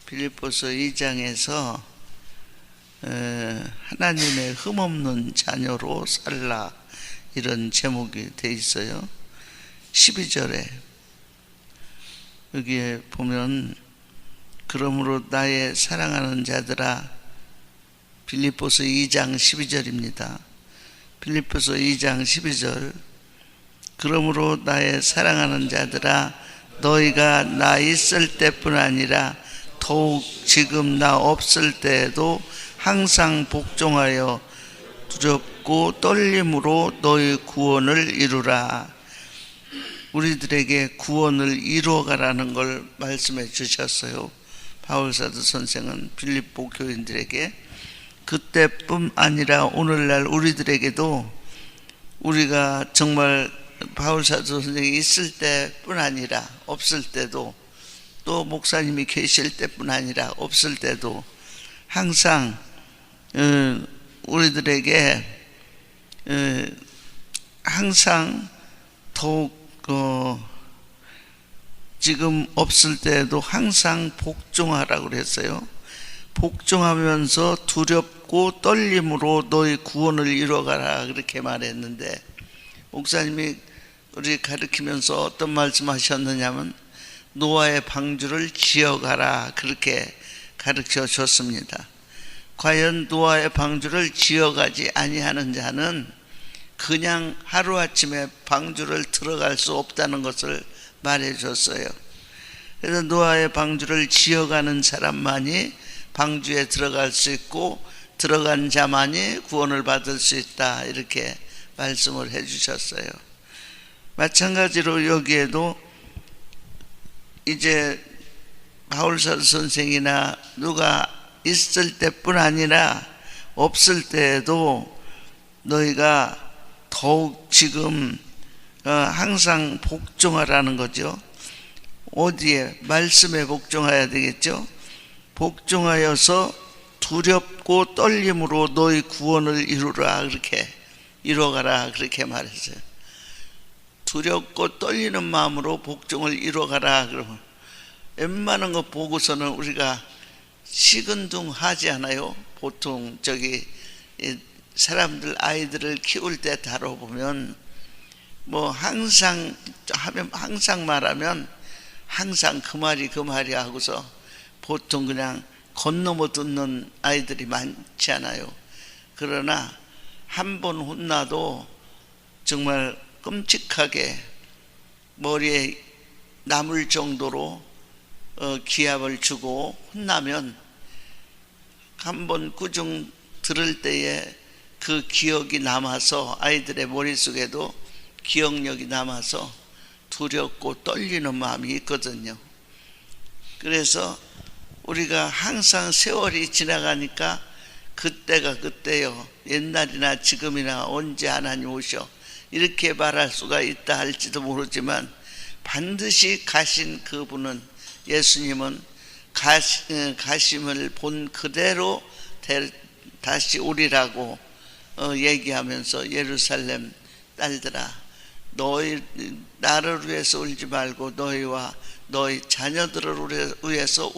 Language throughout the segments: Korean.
빌립보서 2장에서 하나님의 흠없는 자녀로 살라 이런 제목이 되어 있어요. 12절에 여기에 보면 그러므로 나의 사랑하는 자들아, 빌립보서 2장 12절입니다. 빌립보서 2장 12절, 그러므로 나의 사랑하는 자들아, 너희가 나 있을 때뿐 아니라 더욱 지금 나 없을 때에도 항상 복종하여 두렵고 떨림으로 너희 구원을 이루라. 우리들에게 구원을 이루어가라는 걸 말씀해 주셨어요. 바울사도 선생은 빌립보 교인들에게. 그때뿐 아니라 오늘날 우리들에게도, 우리가 정말 바울사도 선생이 있을 때뿐 아니라 없을 때도, 또 목사님이 계실 때뿐 아니라 없을 때도 항상 우리들에게 항상 더욱 지금 없을 때에도 항상 복종하라고 그랬어요. 복종하면서 두렵고 떨림으로 너희 구원을 이루어가라 그렇게 말했는데, 목사님이 우리 가르치면서 어떤 말씀하셨느냐면 노아의 방주를 지어가라 그렇게 가르쳐 줬습니다. 과연 노아의 방주를 지어가지 아니하는 자는 그냥 하루아침에 방주를 들어갈 수 없다는 것을 말해 줬어요. 그래서 노아의 방주를 지어가는 사람만이 방주에 들어갈 수 있고, 들어간 자만이 구원을 받을 수 있다 이렇게 말씀을 해 주셨어요. 마찬가지로 여기에도 이제 바울사도 선생이나 누가 있을 때뿐 아니라 없을 때에도 너희가 더욱 지금 항상 복종하라는 거죠. 어디에? 말씀에 복종해야 되겠죠. 복종하여서 두렵고 떨림으로 너희 구원을 이루라 그렇게, 이루어가라 그렇게 말했어요. 두렵고 떨리는 마음으로 복종을 이루어가라 그러면 웬만한 거 보고서는 우리가 시큰둥하지 않아요? 보통 사람들 아이들을 키울 때 다뤄보면 뭐 항상 말하면 항상 그 말이 하고서 보통 그냥 건너못 듣는 아이들이 많지 않아요. 그러나 한 번 혼나도 정말 끔찍하게 머리에 남을 정도로 기합을 주고 혼나면 한 번 꾸중 들을 때에 그 기억이 남아서, 아이들의 머릿속에도 기억력이 남아서 두렵고 떨리는 마음이 있거든요. 그래서 우리가 항상 세월이 지나가니까 그때가 그때요, 옛날이나 지금이나 언제 하나님 오셔 이렇게 말할 수가 있다 할지도 모르지만, 반드시 가신 그분은, 예수님은 가심을 본 그대로 다시 오리라고 얘기하면서, 예루살렘 딸들아, 너희 나를 위해서 울지 말고 너희와 너희 자녀들을 위해서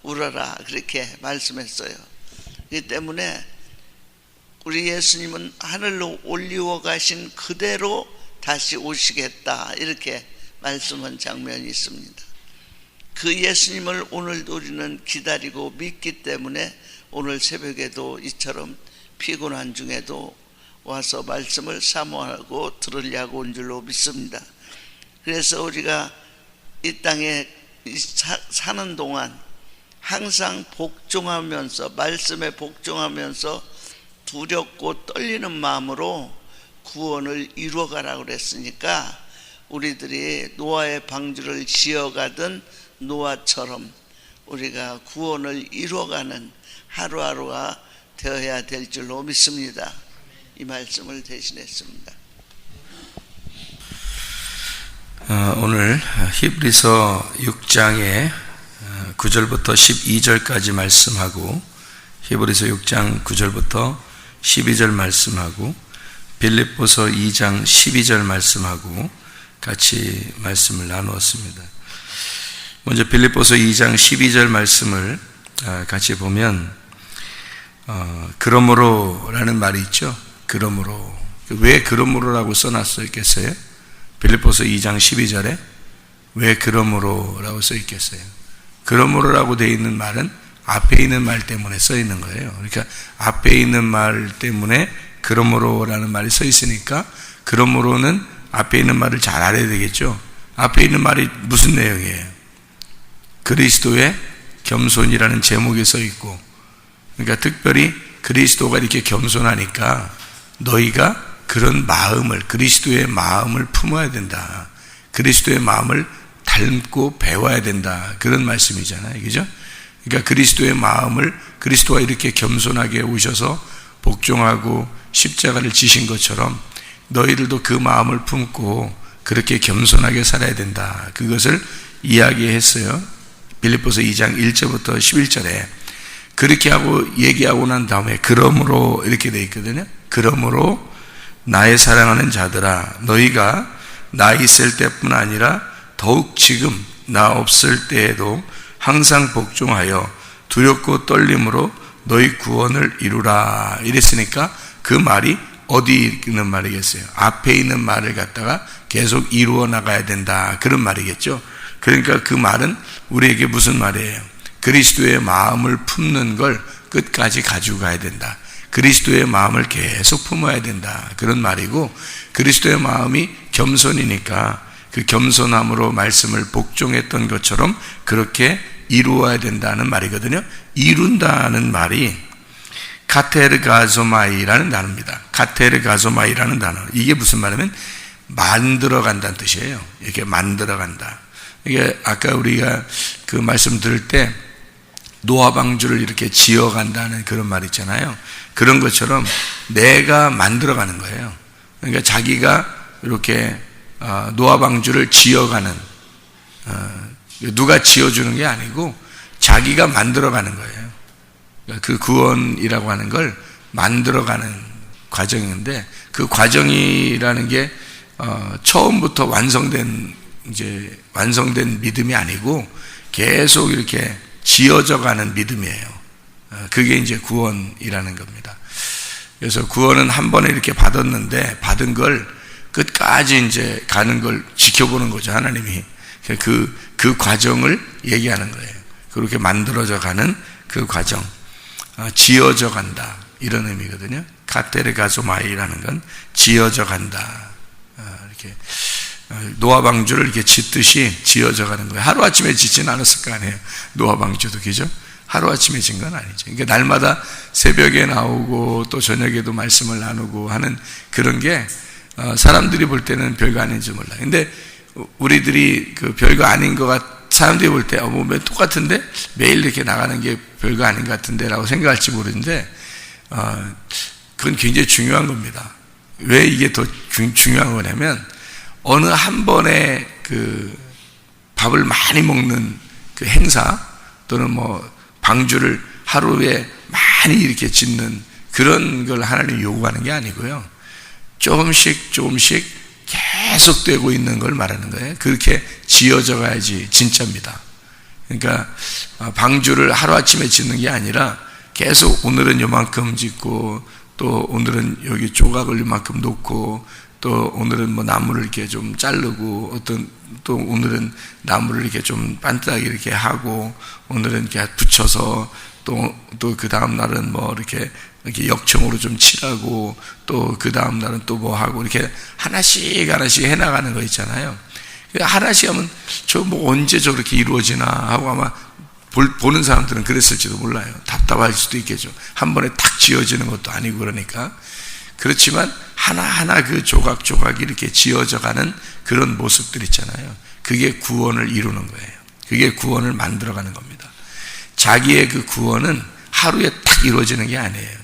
울어라 그렇게 말씀했어요. 그렇기 때문에 우리 예수님은 하늘로 올리워 가신 그대로 다시 오시겠다 이렇게 말씀한 장면이 있습니다. 그 예수님을 오늘도 우리는 기다리고 믿기 때문에 오늘 새벽에도 이처럼 피곤한 중에도 와서 말씀을 사모하고 들으려고 온 줄로 믿습니다. 그래서 우리가 이 땅에 사는 동안 항상 복종하면서, 말씀에 복종하면서 두렵고 떨리는 마음으로 구원을 이루어가라고 그랬으니까, 우리들이 노아의 방주를 지어가던 노아처럼 우리가 구원을 이루어가는 하루하루가 되어야 될 줄로 믿습니다. 이 말씀을 대신했습니다. 오늘 히브리서 6장의 9절부터 12절까지 말씀하고, 히브리서 6장 9절부터 12절 말씀하고, 빌립보서 2장 12절 말씀하고 같이 말씀을 나누었습니다. 먼저 빌립보서 2장 12절 말씀을 같이 보면 그러므로라는 말이 있죠. 그러므로. 왜 그러므로라고 써놨겠어요? 빌립보서 2장 12절에 왜 그러므로라고 써 있겠어요? 그러므로라고 되어 있는 말은 앞에 있는 말 때문에 써 있는 거예요. 그러니까 앞에 있는 말 때문에 그러므로라는 말이 써 있으니까 그러므로는 앞에 있는 말을 잘 알아야 되겠죠. 앞에 있는 말이 무슨 내용이에요? 그리스도의 겸손이라는 제목이 써 있고, 그러니까 특별히 그리스도가 이렇게 겸손하니까 너희가 그런 마음을, 그리스도의 마음을 품어야 된다. 그리스도의 마음을 닮고 배워야 된다. 그런 말씀이잖아요. 그죠? 그러니까 그리스도의 마음을, 그리스도가 이렇게 겸손하게 오셔서 복종하고 십자가를 지신 것처럼 너희들도 그 마음을 품고 그렇게 겸손하게 살아야 된다. 그것을 이야기했어요. 빌립보서 2장 1절부터 11절에 그렇게 하고 얘기하고 난 다음에 그러므로 이렇게 돼 있거든요. 그러므로 나의 사랑하는 자들아, 너희가 나 있을 때뿐 아니라 더욱 지금 나 없을 때에도 항상 복종하여 두렵고 떨림으로 너희 구원을 이루라. 이랬으니까 그 말이 어디 있는 말이겠어요? 앞에 있는 말을 갖다가 계속 이루어 나가야 된다. 그런 말이겠죠. 그러니까 그 말은 우리에게 무슨 말이에요? 그리스도의 마음을 품는 걸 끝까지 가지고 가야 된다. 그리스도의 마음을 계속 품어야 된다. 그런 말이고, 그리스도의 마음이 겸손이니까 그 겸손함으로 말씀을 복종했던 것처럼 그렇게 이루어야 된다는 말이거든요. 이룬다는 말이 카테르가소마이라는 단어입니다. 카테르가소마이라는 단어. 이게 무슨 말이냐면 만들어 간다는 뜻이에요. 이렇게 만들어 간다. 이게 아까 우리가 그 말씀 들을 때 노아방주를 이렇게 지어 간다는 그런 말 있잖아요. 그런 것처럼 내가 만들어 가는 거예요. 그러니까 자기가 이렇게 노아방주를 지어가는, 누가 지어주는 게 아니고 자기가 만들어가는 거예요. 그 구원이라고 하는 걸 만들어가는 과정인데, 그 과정이라는 게 처음부터 완성된 믿음이 아니고 계속 이렇게 지어져가는 믿음이에요. 그게 이제 구원이라는 겁니다. 그래서 구원은 한 번에 이렇게 받았는데 받은 걸 끝까지 이제 가는 걸 지켜보는 거죠. 하나님이 그 과정을 얘기하는 거예요. 그렇게 만들어져 가는 그 과정, 지어져 간다, 이런 의미거든요. 카테르가소마이라는 건 지어져 간다. 이렇게 노아방주를 이렇게 짓듯이 지어져 가는 거예요. 하루아침에 짓지는 않았을 거 아니에요. 노아방주도, 그죠? 하루아침에 진 건 아니죠. 그러니까 날마다 새벽에 나오고 또 저녁에도 말씀을 나누고 하는 그런 게 사람들이 볼 때는 별거 아닌지 몰라요. 근데 우리들이 그 별거 아닌 것 사람들이 볼 때 뭐 똑같은데 매일 이렇게 나가는 게 별거 아닌 것 같은데 라고 생각할지 모르는데 그건 굉장히 중요한 겁니다. 왜 이게 더 중요한 거냐면 어느 한 번에 그 밥을 많이 먹는 그 행사 또는 뭐 방주를 하루에 많이 이렇게 짓는 그런 걸 하나님이 요구하는 게 아니고요. 조금씩 계속되고 있는 걸 말하는 거예요. 그렇게 지어져 가야지 진짜입니다. 그러니까 방주를 하루아침에 짓는 게 아니라 계속 오늘은 요만큼 짓고 또 오늘은 여기 조각을 요만큼 놓고 또 오늘은 뭐 나무를 이렇게 좀 자르고 또 오늘은 나무를 이렇게 좀 반듯하게 이렇게 하고 오늘은 이렇게 붙여서 또 그 다음 날은 뭐 이렇게 역청으로 좀 칠하고 또 그 다음 날은 또 뭐 하고 이렇게 하나씩 해나가는 거 있잖아요. 하나씩 하면 저 뭐 언제 저렇게 이루어지나 하고 아마 보는 사람들은 그랬을지도 몰라요. 답답할 수도 있겠죠. 한 번에 탁 지어지는 것도 아니고 그러니까. 그렇지만 하나하나 그 조각조각이 이렇게 지어져 가는 그런 모습들 있잖아요. 그게 구원을 이루는 거예요. 그게 구원을 만들어가는 겁니다. 자기의 그 구원은 하루에 딱 이루어지는 게 아니에요.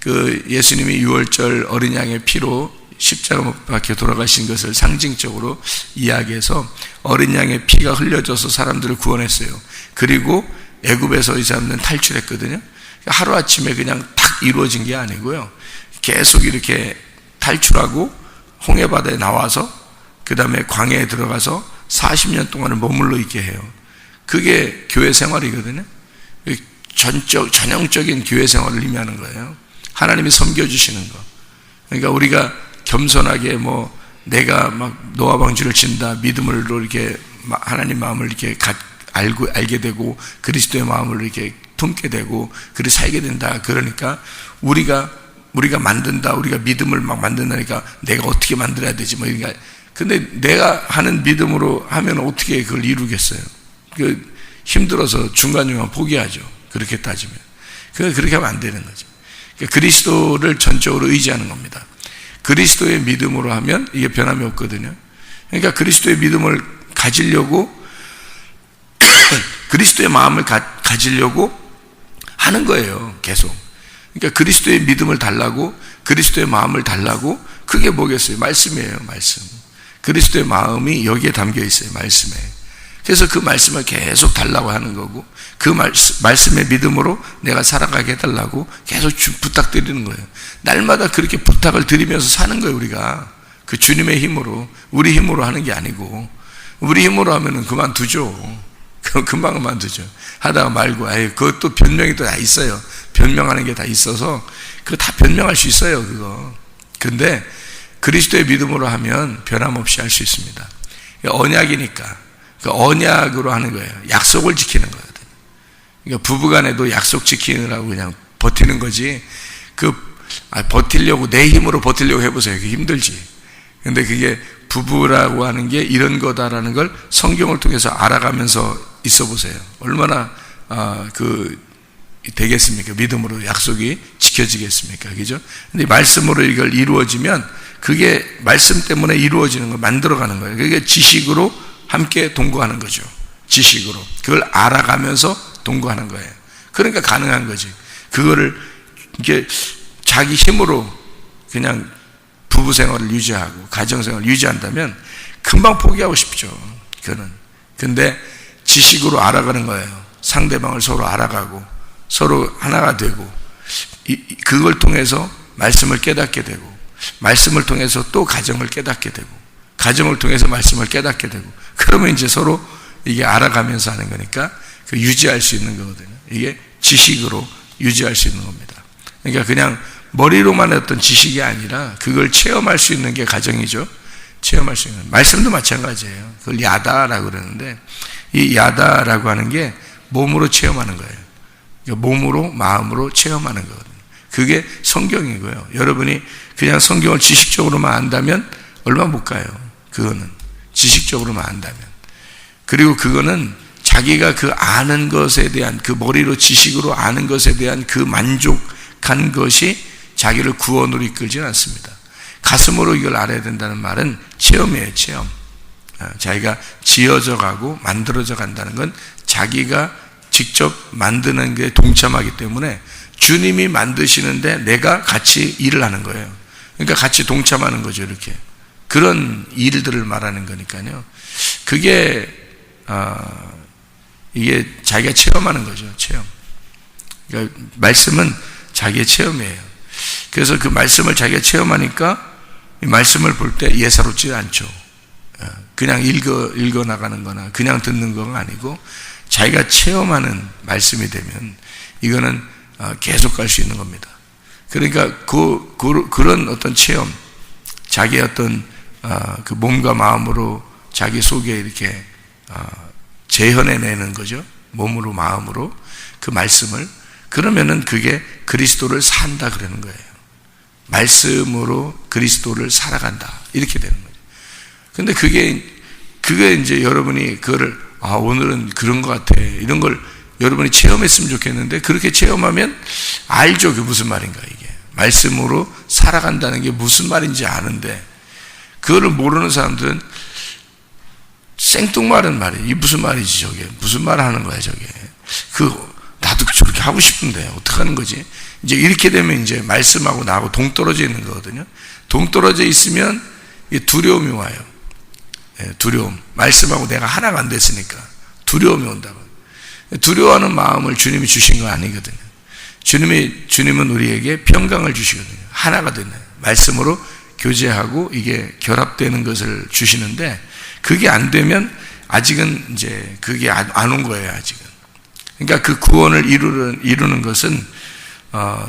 그 예수님이 6월절 어린 양의 피로 십자가 못 박혀 돌아가신 것을 상징적으로 이야기해서 어린 양의 피가 흘려져서 사람들을 구원했어요. 그리고 애굽에서 이 사람들은 탈출했거든요. 하루아침에 그냥 탁 이루어진 게 아니고요. 계속 이렇게 탈출하고 홍해바다에 나와서 그 다음에 광야에 들어가서 40년 동안을 머물러 있게 해요. 그게 교회 생활이거든요. 전형적인 교회 생활을 의미하는 거예요. 하나님이 섬겨주시는 거. 그러니까 우리가 겸손하게 내가 막 노아 방주를 친다, 믿음으로 이렇게 하나님 마음을 이렇게 알게 되고 그리스도의 마음을 이렇게 품게 되고 그렇게 살게 된다. 그러니까 우리가 만든다, 우리가 믿음을 막 만든다니까 내가 어떻게 만들어야 되지 그러니까 근데 내가 하는 믿음으로 하면 어떻게 그걸 이루겠어요? 힘들어서 중간중간 포기하죠. 그렇게 따지면 그렇게 하면 안 되는 거죠. 그러니까 그리스도를 전적으로 의지하는 겁니다. 그리스도의 믿음으로 하면 이게 변함이 없거든요. 그러니까 그리스도의 믿음을 가지려고 그리스도의 마음을 가지려고 하는 거예요. 계속. 그러니까 그리스도의 믿음을 달라고, 그리스도의 마음을 달라고. 그게 뭐겠어요? 말씀이에요. 말씀. 그리스도의 마음이 여기에 담겨 있어요. 말씀에. 그래서 그 말씀을 계속 달라고 하는 거고, 그 말씀의 믿음으로 내가 살아가게 해달라고 계속 부탁드리는 거예요. 날마다 그렇게 부탁을 드리면서 사는 거예요. 우리가 그 주님의 힘으로, 우리 힘으로 하는 게 아니고. 우리 힘으로 하면은 그만두죠. 금방 그만두죠. 하다가 말고, 그것도 변명이 또 다 있어요. 변명하는 게 다 있어서 그거 다 변명할 수 있어요. 그거. 근데 그리스도의 믿음으로 하면 변함없이 할 수 있습니다. 언약이니까 그 언약으로 하는 거예요. 약속을 지키는 거거든요. 그러니까 부부간에도 약속 지키느라고 그냥 버티는 거지. 버티려고 내 힘으로 버티려고 해보세요. 그게 힘들지. 근데 그게 부부라고 하는 게 이런 거다라는 걸 성경을 통해서 알아가면서 있어 보세요. 얼마나 되겠습니까? 믿음으로 약속이 지켜지겠습니까? 그죠? 근데 말씀으로 이걸 이루어지면 그게 말씀 때문에 이루어지는 걸 만들어가는 거예요. 그게 지식으로 함께 동거하는 거죠. 지식으로. 그걸 알아가면서 동거하는 거예요. 그러니까 가능한 거지. 그거를 이게 자기 힘으로 그냥 부부 생활을 유지하고 가정 생활을 유지한다면 금방 포기하고 싶죠. 그거는. 근데 지식으로 알아가는 거예요. 상대방을 서로 알아가고 서로 하나가 되고 그걸 통해서 말씀을 깨닫게 되고 말씀을 통해서 또 가정을 깨닫게 되고 가정을 통해서 말씀을 깨닫게 되고 그러면 이제 서로 이게 알아가면서 하는 거니까 유지할 수 있는 거거든요. 이게 지식으로 유지할 수 있는 겁니다. 그러니까 그냥 머리로만 했던 지식이 아니라 그걸 체험할 수 있는 게 가정이죠. 체험할 수 있는. 말씀도 마찬가지예요. 그걸 야다라고 그러는데 이 야다라고 하는 게 몸으로 체험하는 거예요. 그러니까 몸으로 마음으로 체험하는 거거든요. 그게 성경이고요. 여러분이 그냥 성경을 지식적으로만 안다면 얼마 못 가요. 그거는 지식적으로만 안다면. 그리고 그거는 자기가 그 아는 것에 대한 그 머리로 지식으로 아는 것에 대한 그 만족한 것이 자기를 구원으로 이끌지는 않습니다. 가슴으로 이걸 알아야 된다는 말은 체험이에요. 체험. 자기가 지어져 가고 만들어져 간다는 건 자기가 직접 만드는 게 동참하기 때문에 주님이 만드시는데 내가 같이 일을 하는 거예요. 그러니까 같이 동참하는 거죠. 이렇게 그런 일들을 말하는 거니까요. 그게 이게 자기가 체험하는 거죠. 체험. 그러니까 말씀은 자기의 체험이에요. 그래서 그 말씀을 자기가 체험하니까 이 말씀을 볼 때 예사롭지 않죠. 그냥 읽어 나가는 거나 그냥 듣는 건 아니고 자기가 체험하는 말씀이 되면 이거는 계속 갈 수 있는 겁니다. 그러니까 그런 어떤 체험, 자기의 어떤 그 몸과 마음으로 자기 속에 이렇게 재현해내는 거죠. 몸으로 마음으로 그 말씀을. 그러면은 그게 그리스도를 산다 그러는 거예요. 말씀으로 그리스도를 살아간다 이렇게 되는 거죠. 근데 그게 이제 여러분이 그거를 오늘은 그런 것 같아 이런 걸 여러분이 체험했으면 좋겠는데 그렇게 체험하면 알죠. 그게 무슨 말인가. 이게 말씀으로 살아간다는 게 무슨 말인지 아는데 그거를 모르는 사람들은 생뚱맞은 말이에요. 이게 무슨 말이지 저게. 무슨 말 하는 거야 저게. 나도 저렇게 하고 싶은데 어떡하는 거지. 이제 이렇게 되면 이제 말씀하고 나하고 동떨어져 있는 거거든요. 동떨어져 있으면 두려움이 와요. 두려움. 말씀하고 내가 하나가 안 됐으니까 두려움이 온다고. 두려워하는 마음을 주님이 주신 거 아니거든요. 주님은 우리에게 평강을 주시거든요. 하나가 되는 말씀으로 교제하고 이게 결합되는 것을 주시는데 그게 안 되면 아직은 이제 그게 안 온 거예요, 아직은. 그러니까 그 구원을 이루는 것은,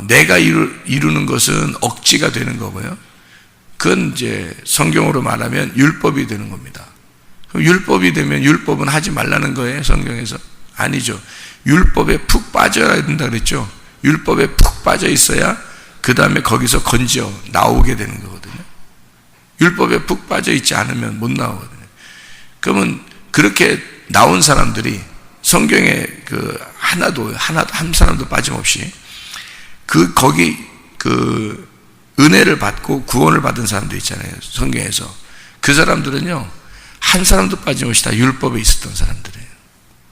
내가 이루는 것은 억지가 되는 거고요. 그건 이제 성경으로 말하면 율법이 되는 겁니다. 그럼 율법이 되면 율법은 하지 말라는 거예요, 성경에서? 아니죠. 율법에 푹 빠져야 된다 그랬죠. 율법에 푹 빠져 있어야 그 다음에 거기서 건져 나오게 되는 거거든요. 율법에 푹 빠져 있지 않으면 못 나오거든요. 그러면 그렇게 나온 사람들이 성경에 한 사람도 빠짐없이 거기 은혜를 받고 구원을 받은 사람들 있잖아요, 성경에서. 그 사람들은요, 한 사람도 빠짐없이 다 율법에 있었던 사람들이에요.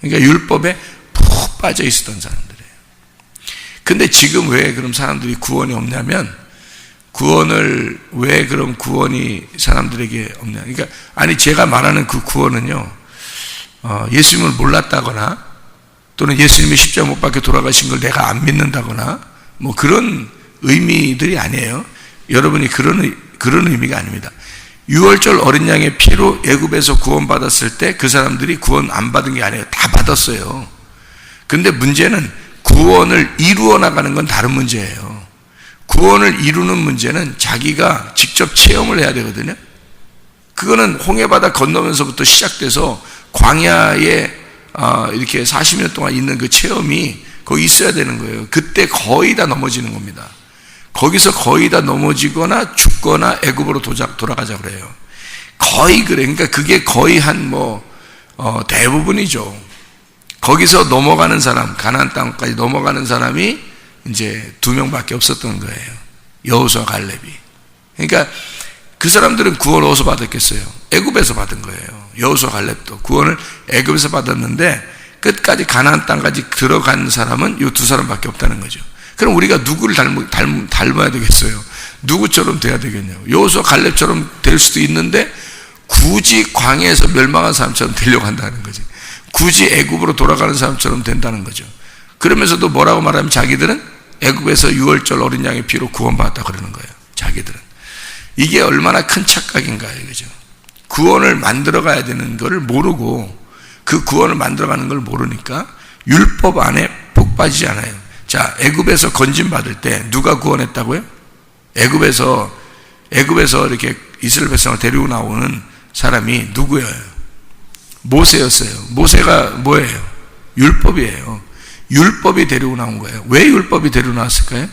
그러니까 율법에 푹 빠져 있었던 사람들이에요. 근데 지금 왜 그럼 사람들이 구원이 없냐면, 왜 그럼 구원이 사람들에게 없냐. 그러니까, 제가 말하는 그 구원은요, 예수님을 몰랐다거나, 또는 예수님이 십자가 못 박혀 돌아가신 걸 내가 안 믿는다거나, 뭐 그런 의미들이 아니에요. 여러분이 그런 의미가 아닙니다. 6월절 어린 양의 피로 애굽에서 구원받았을 때 그 사람들이 구원 안 받은 게 아니에요. 다 받았어요. 근데 문제는 구원을 이루어 나가는 건 다른 문제예요. 구원을 이루는 문제는 자기가 직접 체험을 해야 되거든요. 그거는 홍해바다 건너면서부터 시작돼서 광야에 이렇게 40년 동안 있는 그 체험이 거기 있어야 되는 거예요. 그때 거의 다 넘어지는 겁니다. 거기서 거의 다 넘어지거나 죽거나 애굽으로 돌아가자 그래요. 거의 그래. 그러니까 그게 거의 대부분이죠. 거기서 넘어가는 사람, 가나안 땅까지 넘어가는 사람이 이제 2명밖에 없었던 거예요. 여호수아, 갈렙이. 그러니까 그 사람들은 구원을 어디서 받았겠어요? 애굽에서 받은 거예요. 여호수아, 갈렙도 구원을 애굽에서 받았는데 끝까지 가나안 땅까지 들어간 사람은 이 2사람밖에 없다는 거죠. 그럼 우리가 누구를 닮아야 되겠어요? 누구처럼 돼야 되겠냐고. 여호수아, 갈렙처럼 될 수도 있는데 굳이 광야에서 멸망한 사람처럼 되려고 한다는 거지. 굳이 애굽으로 돌아가는 사람처럼 된다는 거죠. 그러면서도 뭐라고 말하면 자기들은 애굽에서 6월절 어린 양의 피로 구원받았다 그러는 거예요. 자기들은. 이게 얼마나 큰 착각인가요, 그죠? 구원을 만들어 가야 되는 것을 모르고, 그 구원을 만들어가는 걸 모르니까 율법 안에 푹 빠지지 않아요. 자, 애굽에서 건진 받을 때 누가 구원했다고요? 애굽에서 이렇게 이스라엘 백성을 데리고 나오는 사람이 누구예요? 모세였어요. 모세가 뭐예요? 율법이에요. 율법이 데리고 나온 거예요. 왜 율법이 데리고 나왔을까요?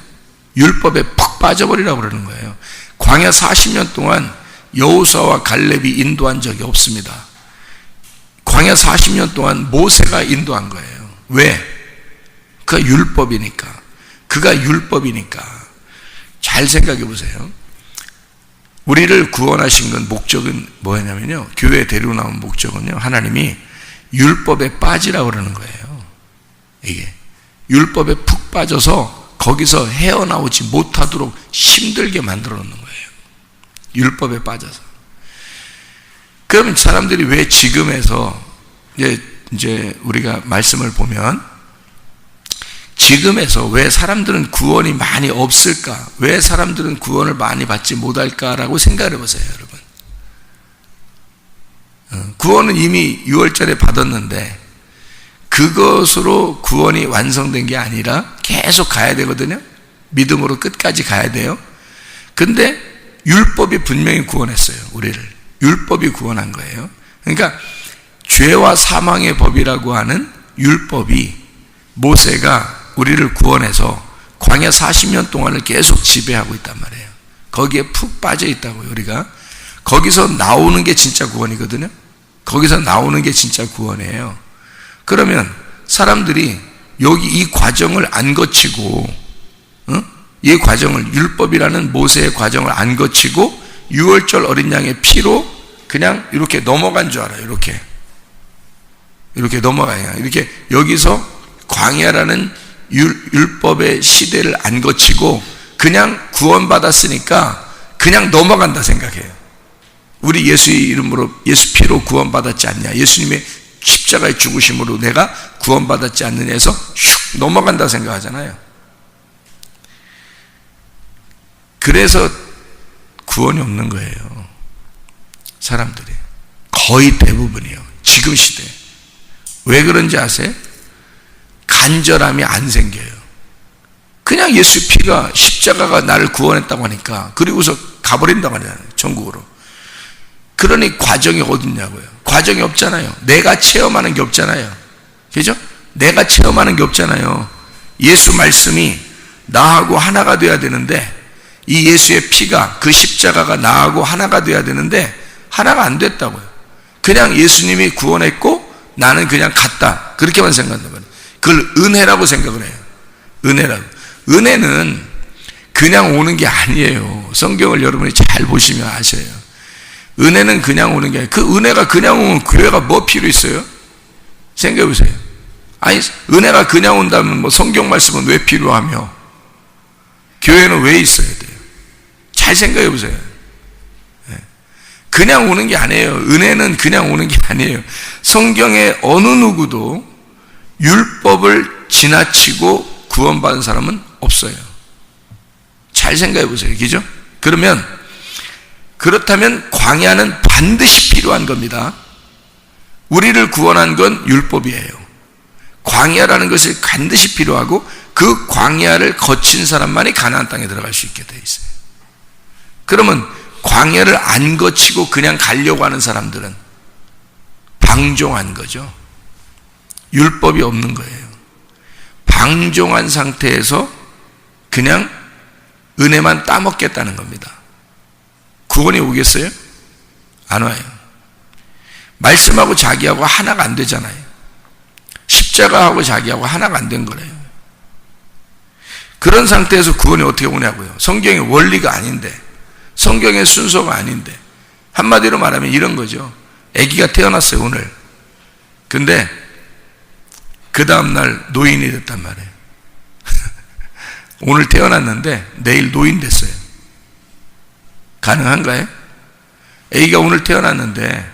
율법에 푹 빠져버리라고 그러는 거예요. 광야 40년 동안 여호수아와 갈렙이 인도한 적이 없습니다. 광야 40년 동안 모세가 인도한 거예요. 왜? 그가 율법이니까. 잘 생각해 보세요. 우리를 구원하신 건 목적은 뭐냐면요, 교회에 데리고 나온 목적은요, 하나님이 율법에 빠지라고 그러는 거예요. 이게 율법에 푹 빠져서 거기서 헤어나오지 못하도록 힘들게 만들어 놓는 거예요. 율법에 빠져서. 그럼 사람들이 왜 지금에서 이제 우리가 말씀을 보면 지금에서 왜 사람들은 구원이 많이 없을까? 왜 사람들은 구원을 많이 받지 못할까라고 생각을 해보세요, 여러분. 구원은 이미 6월절에 받았는데 그것으로 구원이 완성된 게 아니라 계속 가야 되거든요. 믿음으로 끝까지 가야 돼요. 근데 율법이 분명히 구원했어요, 우리를. 율법이 구원한 거예요. 그러니까 죄와 사망의 법이라고 하는 율법이 모세가 우리를 구원해서 광야 40년 동안을 계속 지배하고 있단 말이에요. 거기에 푹 빠져 있다고요, 우리가. 거기서 나오는 게 진짜 구원이거든요. 거기서 나오는 게 진짜 구원이에요. 그러면 사람들이 여기 이 과정을 안 거치고, 이 과정을, 율법이라는 모세의 과정을 안 거치고 6월절 어린 양의 피로 그냥 이렇게 넘어간 줄 알아요. 이렇게 넘어가요. 이렇게 여기서 광야라는 율법의 시대를 안 거치고 그냥 구원받았으니까 그냥 넘어간다 생각해요. 우리 예수의 이름으로, 예수 피로 구원받았지 않냐, 예수님의 십자가의 죽으심으로 내가 구원받았지 않느냐 해서 슉 넘어간다 생각하잖아요. 그래서 구원이 없는 거예요, 사람들이. 거의 대부분이요. 지금 시대. 왜 그런지 아세요? 간절함이 안 생겨요. 그냥 예수 피가 십자가가 나를 구원했다고 하니까, 그리고서 가버린다고 하잖아요, 천국으로. 그러니 과정이 어딨냐고요. 과정이 없잖아요. 내가 체험하는 게 없잖아요. 그죠? 내가 체험하는 게 없잖아요. 예수 말씀이 나하고 하나가 돼야 되는데, 이 예수의 피가, 그 십자가가 나하고 하나가 돼야 되는데 하나가 안 됐다고요. 그냥 예수님이 구원했고 나는 그냥 갔다, 그렇게만 생각한단 말이에요. 그걸 은혜라고 생각을 해요. 은혜라고. 은혜는 그냥 오는 게 아니에요. 성경을 여러분이 잘 보시면 아셔요. 은혜는 그냥 오는 게 아니에요. 그 은혜가 그냥 오면 교회가 뭐 필요 있어요? 생각해 보세요. 아니, 은혜가 그냥 온다면 뭐 성경 말씀은 왜 필요하며 교회는 왜 있어야 돼요? 잘 생각해 보세요. 그냥 오는 게 아니에요. 은혜는 그냥 오는 게 아니에요. 성경에 어느 누구도 율법을 지나치고 구원받은 사람은 없어요. 잘 생각해 보세요. 그죠? 그렇다면 광야는 반드시 필요한 겁니다. 우리를 구원한 건 율법이에요. 광야라는 것이 반드시 필요하고, 그 광야를 거친 사람만이 가나안 땅에 들어갈 수 있게 되어 있어요. 그러면 광야를 안 거치고 그냥 가려고 하는 사람들은 방종한 거죠. 율법이 없는 거예요. 방종한 상태에서 그냥 은혜만 따먹겠다는 겁니다. 구원이 오겠어요? 안 와요. 말씀하고 자기하고 하나가 안 되잖아요. 십자가하고 자기하고 하나가 안 된 거래요. 그런 상태에서 구원이 어떻게 오냐고요. 성경의 원리가 아닌데, 성경의 순서가 아닌데, 한마디로 말하면 이런 거죠. 아기가 태어났어요, 오늘. 근데 그 다음날 노인이 됐단 말이에요. 오늘 태어났는데 내일 노인 됐어요. 가능한가요? 아기가 오늘 태어났는데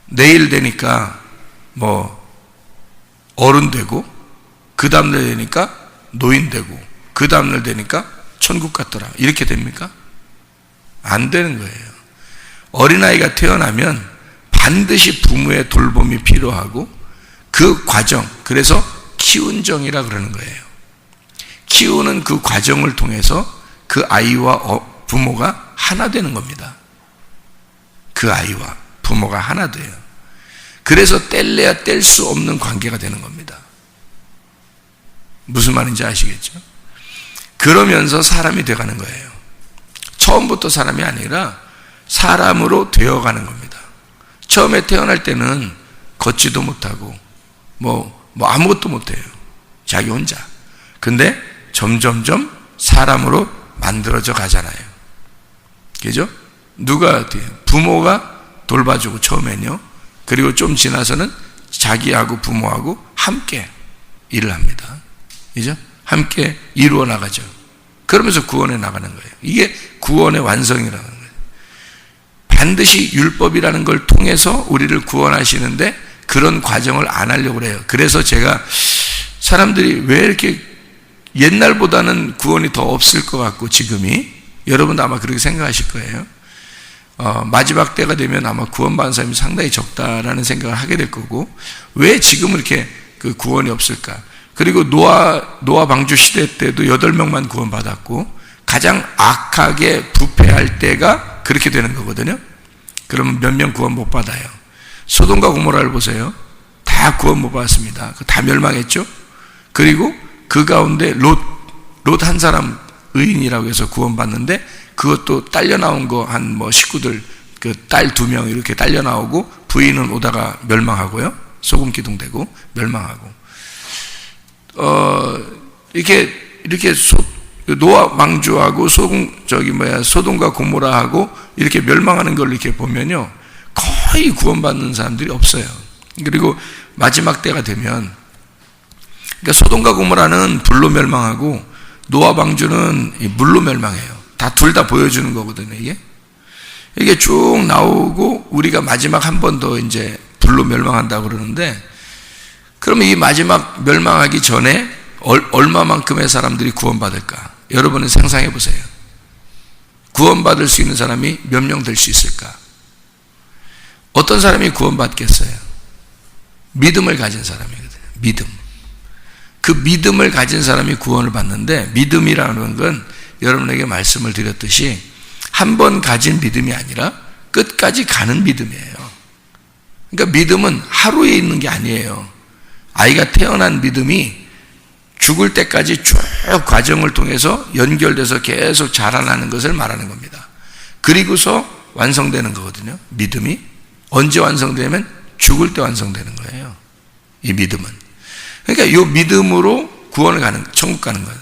내일 되니까 뭐 어른 되고, 그 다음날 되니까 노인 되고, 그 다음날 되니까 천국 갔더라, 이렇게 됩니까? 안 되는 거예요. 어린아이가 태어나면 반드시 부모의 돌봄이 필요하고, 그 과정, 그래서 키운정이라 그러는 거예요. 키우는 그 과정을 통해서 그 아이와 부모가 하나 되는 겁니다. 그 아이와 부모가 하나 돼요. 그래서 뗄래야 뗄 수 없는 관계가 되는 겁니다. 무슨 말인지 아시겠죠? 그러면서 사람이 되어가는 거예요. 처음부터 사람이 아니라 사람으로 되어가는 겁니다. 처음에 태어날 때는 걷지도 못하고 뭐 아무것도 못해요. 자기 혼자. 근데 점점점 사람으로 만들어져 가잖아요. 그죠? 누가 부모가 돌봐주고 처음엔요. 그리고 좀 지나서는 자기하고 부모하고 함께 일을 합니다. 그죠? 함께 이루어 나가죠. 그러면서 구원에 나가는 거예요. 이게 구원의 완성이라는 거예요. 반드시 율법이라는 걸 통해서 우리를 구원하시는데 그런 과정을 안 하려고 해요. 그래서 제가 사람들이 왜 이렇게 옛날보다는 구원이 더 없을 것 같고, 지금이 여러분도 아마 그렇게 생각하실 거예요. 마지막 때가 되면 아마 구원받은 사람이 상당히 적다라는 생각을 하게 될 거고, 왜 지금 이렇게 그 구원이 없을까? 그리고 노아 방주 시대 때도 8명만 구원받았고, 가장 악하게 부패할 때가 그렇게 되는 거거든요. 그러면 몇 명 구원 못 받아요. 소돔과 고모라를 보세요. 다 구원 못 받았습니다. 다 멸망했죠. 그리고 그 가운데 롯 한 사람 의인이라고 해서 구원받는데, 그것도 딸려 나온 거 한 식구들, 그 딸 2명 이렇게 딸려 나오고, 부인은 오다가 멸망하고요. 소금 기둥되고 멸망하고. 이렇게 노아 방주하고 소돔과 고모라하고 이렇게 멸망하는 걸 이렇게 보면요, 거의 구원받는 사람들이 없어요. 그리고 마지막 때가 되면, 그러니까 소돔과 고모라는 불로 멸망하고 노아 방주는 물로 멸망해요. 둘 다 보여주는 거거든요. 이게 쭉 나오고 우리가 마지막 한 번 더 이제 불로 멸망한다고 그러는데, 그러면 이 마지막 멸망하기 전에 얼마만큼의 사람들이 구원받을까? 여러분은 상상해 보세요. 구원받을 수 있는 사람이 몇 명 될 수 있을까? 어떤 사람이 구원받겠어요? 믿음을 가진 사람이거든요. 믿음. 그 믿음을 가진 사람이 구원을 받는데, 믿음이라는 건 여러분에게 말씀을 드렸듯이 한 번 가진 믿음이 아니라 끝까지 가는 믿음이에요. 그러니까 믿음은 하루에 있는 게 아니에요. 아이가 태어난 믿음이 죽을 때까지 쭉 과정을 통해서 연결돼서 계속 자라나는 것을 말하는 겁니다. 그리고서 완성되는 거거든요. 믿음이 언제 완성되면 죽을 때 완성되는 거예요. 이 믿음은. 그러니까 이 믿음으로 구원을 가는, 천국 가는 거예요.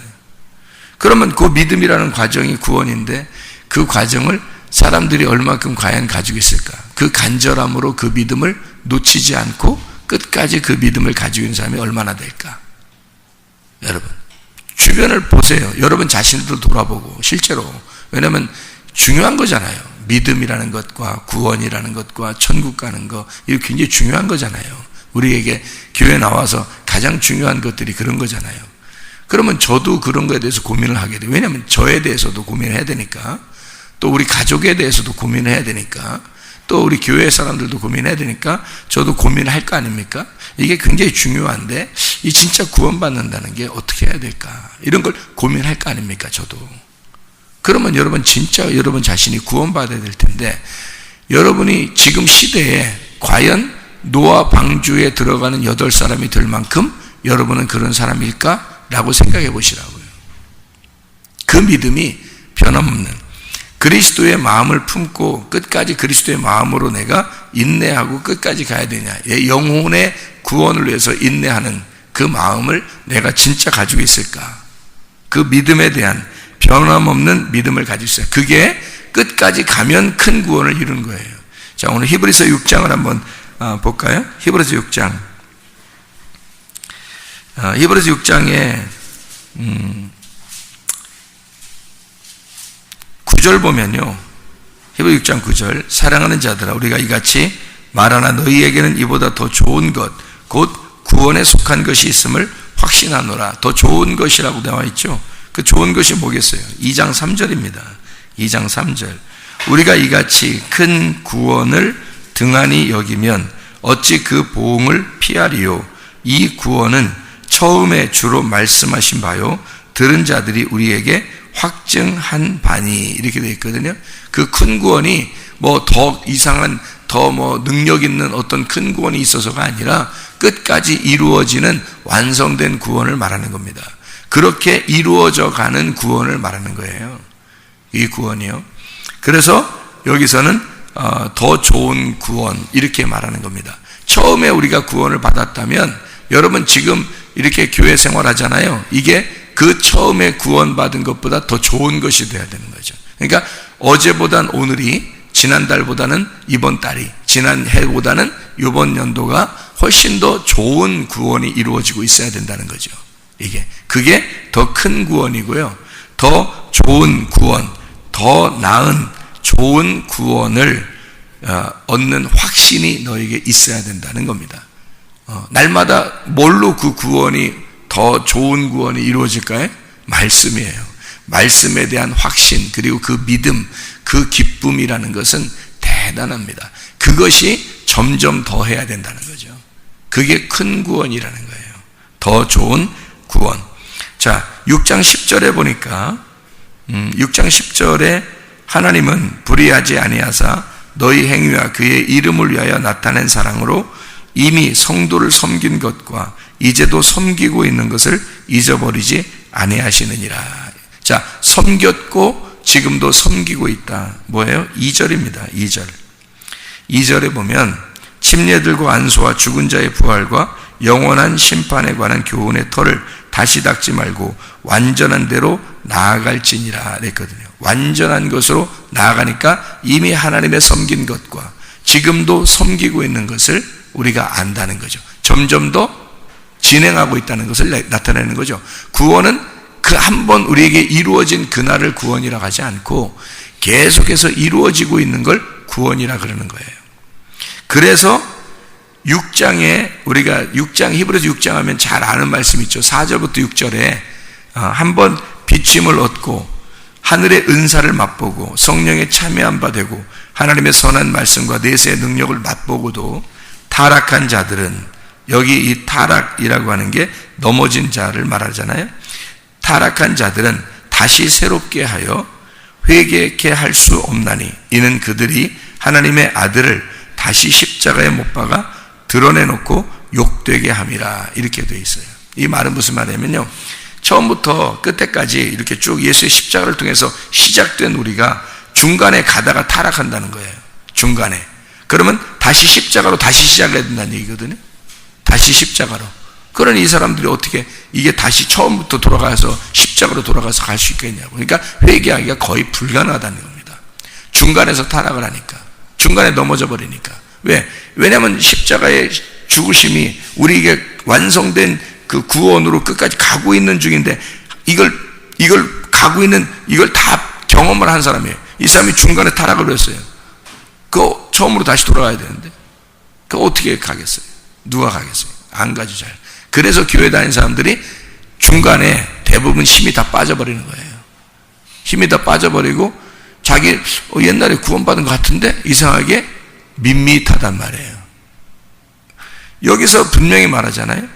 그러면 그 믿음이라는 과정이 구원인데, 그 과정을 사람들이 얼마큼 과연 가지고 있을까? 그 간절함으로 그 믿음을 놓치지 않고 끝까지 그 믿음을 가지고 있는 사람이 얼마나 될까? 여러분, 주변을 보세요. 여러분 자신도 돌아보고, 실제로. 왜냐하면 중요한 거잖아요. 믿음이라는 것과 구원이라는 것과 천국 가는 거, 이거 굉장히 중요한 거잖아요. 우리에게 교회 나와서 가장 중요한 것들이 그런 거잖아요. 그러면 저도 그런 거에 대해서 고민을 하게 돼요. 왜냐하면 저에 대해서도 고민을 해야 되니까, 또 우리 가족에 대해서도 고민을 해야 되니까, 또 우리 교회 사람들도 고민해야 되니까 저도 고민을 할 거 아닙니까? 이게 굉장히 중요한데, 이 진짜 구원받는다는 게 어떻게 해야 될까? 이런 걸 고민할 거 아닙니까? 저도. 그러면 여러분 진짜 여러분 자신이 구원받아야 될 텐데, 여러분이 지금 시대에 과연 노아 방주에 들어가는 8사람이 될 만큼 여러분은 그런 사람일까? 라고 생각해 보시라고요. 그 믿음이 변함없는 그리스도의 마음을 품고 끝까지 그리스도의 마음으로 내가 인내하고 끝까지 가야 되냐, 영혼의 구원을 위해서 인내하는 그 마음을 내가 진짜 가지고 있을까? 그 믿음에 대한 변함없는 믿음을 가지고 있어요. 그게 끝까지 가면 큰 구원을 이루는 거예요. 자, 오늘 히브리서 6장을 한번 볼까요? 히브리서 6장. 히브리서 6장에 9절 보면요, 히브리 6장 9절, 사랑하는 자들아, 우리가 이같이 말하나 너희에게는 이보다 더 좋은 것, 곧 구원에 속한 것이 있음을 확신하노라. 더 좋은 것이라고 나와 있죠. 그 좋은 것이 뭐겠어요? 2장 3절입니다. 2장 3절. 우리가 이같이 큰 구원을 등한히 여기면 어찌 그 보응을 피하리요? 이 구원은 처음에 주로 말씀하신 바요, 들은 자들이 우리에게 확증한 바니, 이렇게 되어 있거든요. 그 큰 구원이 뭐 더 이상한, 더 뭐 능력 있는 어떤 큰 구원이 있어서가 아니라 끝까지 이루어지는 완성된 구원을 말하는 겁니다. 그렇게 이루어져 가는 구원을 말하는 거예요. 이 구원이요. 그래서 여기서는 더 좋은 구원, 이렇게 말하는 겁니다. 처음에 우리가 구원을 받았다면, 여러분 지금 이렇게 교회 생활하잖아요. 이게 그 처음에 구원받은 것보다 더 좋은 것이 돼야 되는 거죠. 그러니까 어제보단 오늘이, 지난달보다는 이번 달이, 지난해보다는 이번 연도가 훨씬 더 좋은 구원이 이루어지고 있어야 된다는 거죠. 그게 더 큰 구원이고요. 더 좋은 구원, 더 나은 좋은 구원을 얻는 확신이 너에게 있어야 된다는 겁니다. 날마다 뭘로 그 구원이, 더 좋은 구원이 이루어질까요? 말씀이에요. 말씀에 대한 확신, 그리고 그 믿음, 그 기쁨이라는 것은 대단합니다. 그것이 점점 더 해야 된다는 거죠. 그게 큰 구원이라는 거예요. 더 좋은 구원. 자, 6장 10절에 보니까 6장 10절에 하나님은 불의하지 아니하사 너희 행위와 그의 이름을 위하여 나타낸 사랑으로 이미 성도를 섬긴 것과 이제도 섬기고 있는 것을 잊어버리지 아니하시느니라. 자, 섬겼고 지금도 섬기고 있다. 뭐예요? 2절입니다. 2절. 2절에 보면 침례들과 안수와 죽은 자의 부활과 영원한 심판에 관한 교훈의 터를 다시 닦지 말고 완전한 대로 나아갈지니라 그랬거든요. 완전한 것으로 나아가니까 이미 하나님의 섬긴 것과 지금도 섬기고 있는 것을 우리가 안다는 거죠. 점점 더 진행하고 있다는 것을 나타내는 거죠. 구원은 그 한 번 우리에게 이루어진 그날을 구원이라고 하지 않고 계속해서 이루어지고 있는 걸 구원이라 그러는 거예요. 그래서 6장에 우리가 히브리서 6장 하면 잘 아는 말씀 있죠. 4절부터 6절에 한번 비침을 얻고 하늘의 은사를 맛보고 성령에 참여한 바 되고 하나님의 선한 말씀과 내세의 능력을 맛보고도 타락한 자들은, 여기 이 타락이라고 하는 게 넘어진 자를 말하잖아요. 타락한 자들은 다시 새롭게 하여 회개케 할 수 없나니 이는 그들이 하나님의 아들을 다시 십자가에 못 박아 드러내놓고 욕되게 함이라, 이렇게 되어 있어요. 이 말은 무슨 말이냐면요, 처음부터 끝에까지 이렇게 쭉 예수의 십자가를 통해서 시작된 우리가 중간에 가다가 타락한다는 거예요. 중간에. 그러면 다시 십자가로 다시 시작해야 된다는 얘기거든요. 다시 십자가로. 그러니 이 사람들이 어떻게 이게 다시 처음부터 돌아가서 십자가로 돌아가서 갈 수 있겠냐고. 그러니까 회개하기가 거의 불가능하다는 겁니다. 중간에서 타락을 하니까, 중간에 넘어져 버리니까. 왜냐하면 십자가의 죽으심이 우리에게 완성된 그 구원으로 끝까지 가고 있는 중인데, 이걸 가고 있는, 이걸 다 경험을 한 사람이에요. 이 사람이 중간에 타락을 했어요. 그거 처음으로 다시 돌아가야 되는데, 그거 어떻게 가겠어요? 누가 가겠어요? 안 가죠, 잘. 그래서 교회 다니는 사람들이 중간에 대부분 힘이 다 빠져버리는 거예요. 힘이 다 빠져버리고 자기 옛날에 구원받은 것 같은데 이상하게 밋밋하단 말이에요. 여기서 분명히 말하잖아요.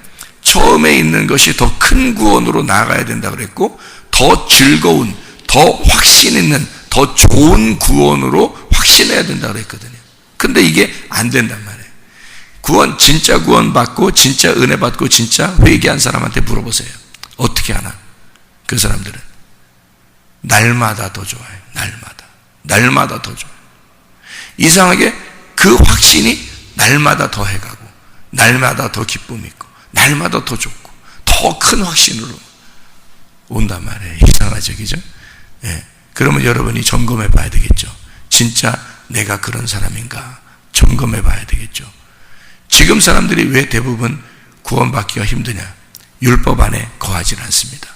처음에 있는 것이 더 큰 구원으로 나아가야 된다 그랬고, 더 즐거운, 더 확신 있는, 더 좋은 구원으로 확신해야 된다 그랬거든요. 근데 이게 안 된단 말이에요. 구원, 진짜 구원 받고 진짜 은혜 받고 진짜 회개한 사람한테 물어보세요. 어떻게 하나? 그 사람들은 날마다 더 좋아요. 날마다 더 좋아요. 이상하게 그 확신이 날마다 더 해가고, 날마다 더 기쁨 있고, 날마다 더 좋고, 더 큰 확신으로 온단 말이에요. 이상하죠, 그죠? 예. 그러면 여러분이 점검해 봐야 되겠죠. 진짜 내가 그런 사람인가 점검해 봐야 되겠죠. 지금 사람들이 왜 대부분 구원받기가 힘드냐? 율법 안에 거하지 않습니다.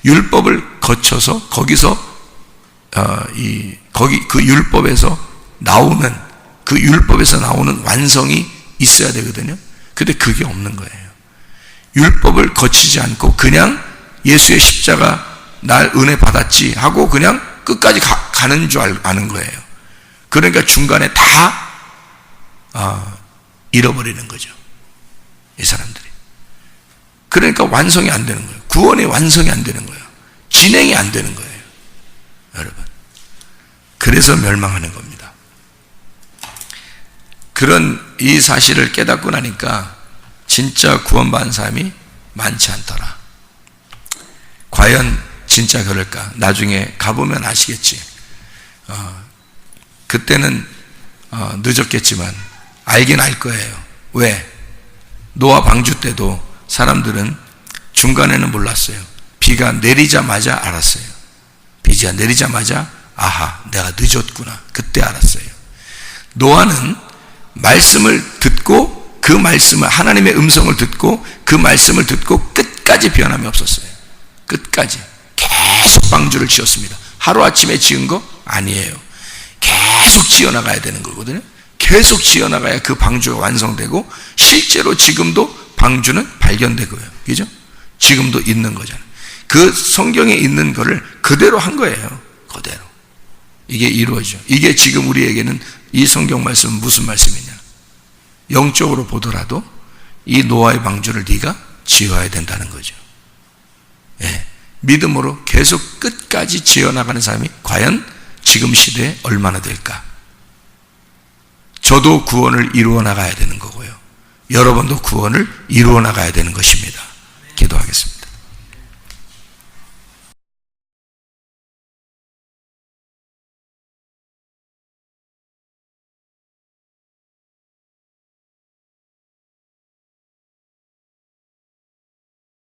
율법을 거쳐서 거기서 그 율법에서 나오는, 그 율법에서 나오는 완성이 있어야 되거든요. 근데 그게 없는 거예요. 율법을 거치지 않고 그냥 예수의 십자가 날 은혜 받았지 하고 그냥 끝까지 가는 줄 아는 거예요. 그러니까 중간에 다 잃어버리는 거죠, 이 사람들이. 그러니까 완성이 안 되는 거예요. 구원의 완성이 안 되는 거예요. 진행이 안 되는 거예요, 여러분. 그래서 멸망하는 겁니다. 그런 이 사실을 깨닫고 나니까 진짜 구원받은 사람이 많지 않더라. 과연 진짜 그럴까? 나중에 가보면 아시겠지. 그때는 늦었겠지만 알긴 알 거예요. 왜? 노아 방주 때도 사람들은 중간에는 몰랐어요. 비가 내리자마자 알았어요. 비가 내리자마자 아하, 내가 늦었구나. 그때 알았어요. 노아는 말씀을 듣고, 그 말씀을, 하나님의 음성을 듣고 그 말씀을 듣고 끝까지 변함이 없었어요. 끝까지 계속 방주를 지었습니다. 하루아침에 지은 거 아니에요. 계속 지어나가야 되는 거거든요. 계속 지어나가야 그 방주가 완성되고, 실제로 지금도 방주는 발견되고요. 그죠? 지금도 있는 거잖아요. 그 성경에 있는 거를 그대로 한 거예요. 그대로. 이게 이루어져. 이게 지금 우리에게는 이 성경 말씀은 무슨 말씀이냐? 영적으로 보더라도 이 노아의 방주를 네가 지어야 된다는 거죠. 예. 믿음으로 계속 끝까지 지어나가는 사람이 과연 지금 시대에 얼마나 될까? 저도 구원을 이루어 나가야 되는 거고요. 여러분도 구원을 이루어 나가야 되는 것입니다. 기도하겠습니다.